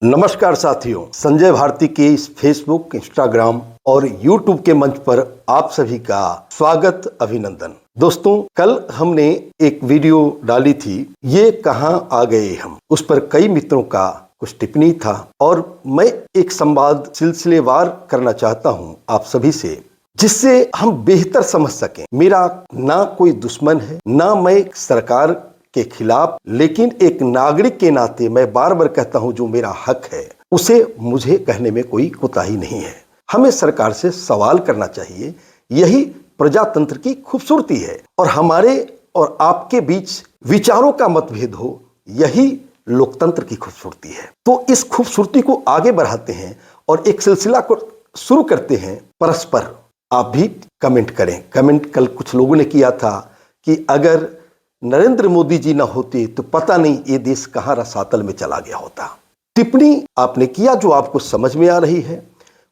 नमस्कार साथियों, संजय भारती के इस फेसबुक, इंस्टाग्राम और यूट्यूब के मंच पर आप सभी का स्वागत, अभिनंदन। दोस्तों, कल हमने एक वीडियो डाली थी, ये कहाँ आ गए हम। उस पर कई मित्रों का कुछ टिप्पणी था और मैं एक संवाद सिलसिलेवार करना चाहता हूँ आप सभी से, जिससे हम बेहतर समझ सकें। मेरा ना कोई दुश्मन है, ना मैं सरकार के खिलाफ, लेकिन एक नागरिक के नाते मैं बार बार कहता हूं, जो मेरा हक है उसे मुझे कहने में कोई कोताही नहीं है। हमें सरकार से सवाल करना चाहिए, यही प्रजातंत्र की खूबसूरती है। और हमारे और आपके बीच विचारों का मतभेद हो, यही लोकतंत्र की खूबसूरती है। तो इस खूबसूरती को आगे बढ़ाते हैं और एक सिलसिला को शुरू करते हैं परस्पर। आप भी कमेंट करें। कमेंट कल कुछ लोगों ने किया था कि अगर नरेंद्र मोदी जी ना होते तो पता नहीं ये देश कहां रसातल में चला गया होता। टिप्पणी आपने किया जो आपको समझ में आ रही है,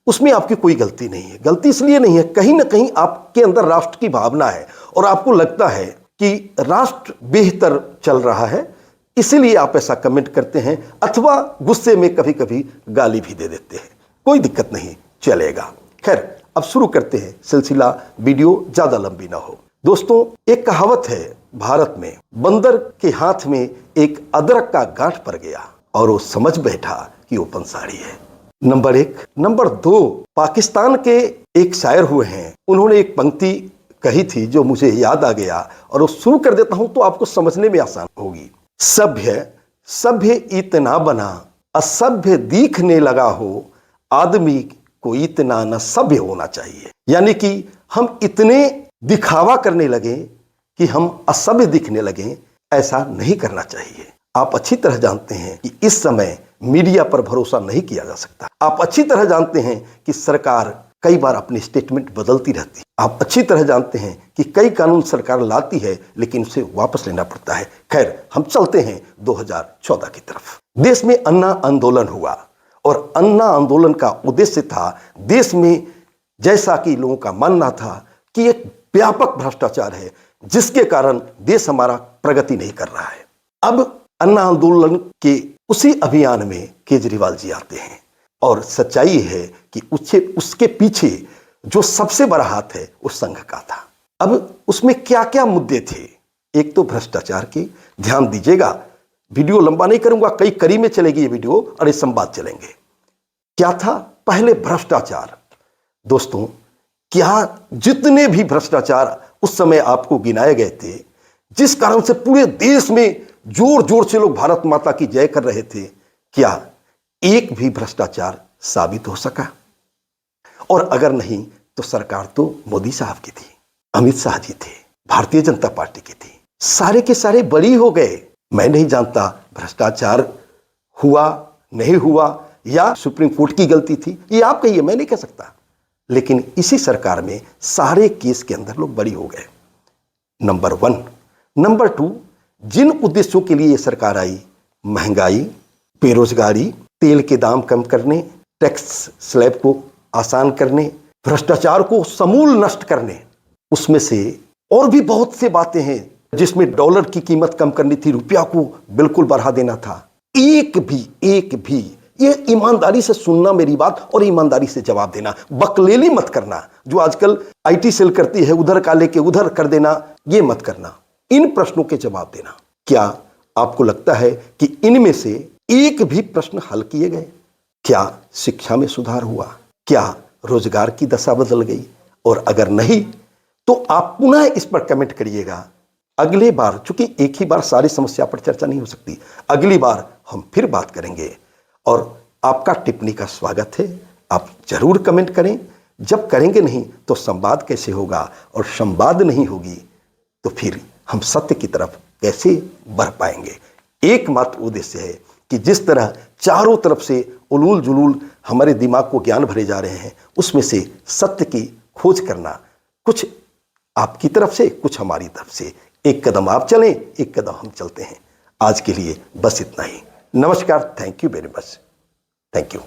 उसमें आपकी कोई गलती नहीं है। गलती इसलिए नहीं है, कहीं ना कहीं आपके अंदर राष्ट्र की भावना है और आपको लगता है कि राष्ट्र बेहतर चल रहा है, इसीलिए आप ऐसा कमेंट करते हैं, अथवा गुस्से में कभी कभी गाली भी दे देते हैं। कोई दिक्कत नहीं, चलेगा। खैर, अब शुरू करते हैं सिलसिला, वीडियो ज्यादा लंबी ना हो। दोस्तों, एक कहावत है भारत में, बंदर के हाथ में एक अदरक का गांठ पड़ गया और वो समझ बैठा कि वो पंसारी है। नंबर 1। नंबर 2, पाकिस्तान के एक शायर हुए हैं, उन्होंने एक पंक्ति कही थी जो मुझे याद आ गया और वो शुरू कर देता हूं तो आपको समझने में आसान होगी। सभ्य सभ्य इतना बना, असभ्य दिखने लगा हो, आदमी को इतना न सभ्य होना चाहिए। यानी कि हम इतने दिखावा करने लगे कि हम असभ्य दिखने लगे, ऐसा नहीं करना चाहिए। आप अच्छी तरह जानते हैं कि इस समय मीडिया पर भरोसा नहीं किया जा सकता। आप अच्छी तरह जानते हैं कि सरकार कई बार अपनी स्टेटमेंट बदलती रहती है। आप अच्छी तरह जानते हैं कि कई कानून सरकार लाती है लेकिन उसे वापस लेना पड़ता है। खैर, हम चलते हैं 2014 की तरफ। देश में अन्ना आंदोलन हुआ और अन्ना आंदोलन का उद्देश्य था, देश में जैसा कि लोगों का मानना था कि एक व्यापक भ्रष्टाचार है जिसके कारण देश हमारा प्रगति नहीं कर रहा है। अब अन्ना आंदोलन के उसी अभियान में केजरीवाल जी आते हैं और सच्चाई है कि उसके पीछे जो सबसे बड़ा हाथ है उस संघ का था। अब उसमें क्या क्या मुद्दे थे? एक तो भ्रष्टाचार के, ध्यान दीजिएगा, वीडियो लंबा नहीं करूंगा, कई कड़ी में चलेगी ये वीडियो और ये संवाद चलेंगे। क्या था? पहले भ्रष्टाचार। दोस्तों, क्या जितने भी भ्रष्टाचार उस समय आपको गिनाए गए थे, जिस कारण से पूरे देश में जोर जोर से लोग भारत माता की जय कर रहे थे, क्या एक भी भ्रष्टाचार साबित हो सका? और अगर नहीं तो सरकार तो मोदी साहब की थी, अमित शाह जी थे, भारतीय जनता पार्टी की थी, सारे के सारे बरी हो गए। मैं नहीं जानता भ्रष्टाचार हुआ नहीं हुआ या सुप्रीम कोर्ट की गलती थी, ये आप कहिए, मैं नहीं कह सकता। लेकिन इसी सरकार में सारे केस के अंदर लोग बरी हो गए। नंबर 1। नंबर 2, जिन उद्देश्यों के लिए ये सरकार आई, महंगाई, बेरोजगारी, तेल के दाम कम करने, टैक्स स्लैब को आसान करने, भ्रष्टाचार को समूल नष्ट करने, उसमें से और भी बहुत से बातें हैं जिसमें डॉलर की कीमत कम करनी थी, रुपया को बिल्कुल बढ़ा देना था। एक भी ये ईमानदारी से सुनना मेरी बात और ईमानदारी से जवाब देना, बकलेली मत करना। जो आजकल आईटी सेल करती है, उधर का लेके उधर कर देना, ये मत करना। इन प्रश्नों के जवाब देना। क्या आपको लगता है कि इनमें से एक भी प्रश्न हल किए गए? क्या शिक्षा में सुधार हुआ? क्या रोजगार की दशा बदल गई? और अगर नहीं तो आप पुनः इस पर कमेंट करिएगा। अगले बार, चूंकि एक ही बार सारी समस्या पर चर्चा नहीं हो सकती, अगली बार हम फिर बात करेंगे और आपका टिप्पणी का स्वागत है। आप जरूर कमेंट करें। जब करेंगे नहीं तो संवाद कैसे होगा, और संवाद नहीं होगी तो फिर हम सत्य की तरफ कैसे बढ़ पाएंगे? एकमात्र उद्देश्य है कि जिस तरह चारों तरफ से उलूल जुलूल हमारे दिमाग को ज्ञान भरे जा रहे हैं, उसमें से सत्य की खोज करना, कुछ आपकी तरफ से, कुछ हमारी तरफ से। एक कदम आप चलें, एक कदम हम चलते हैं। आज के लिए बस इतना ही। नमस्कार, thank you very much, thank you.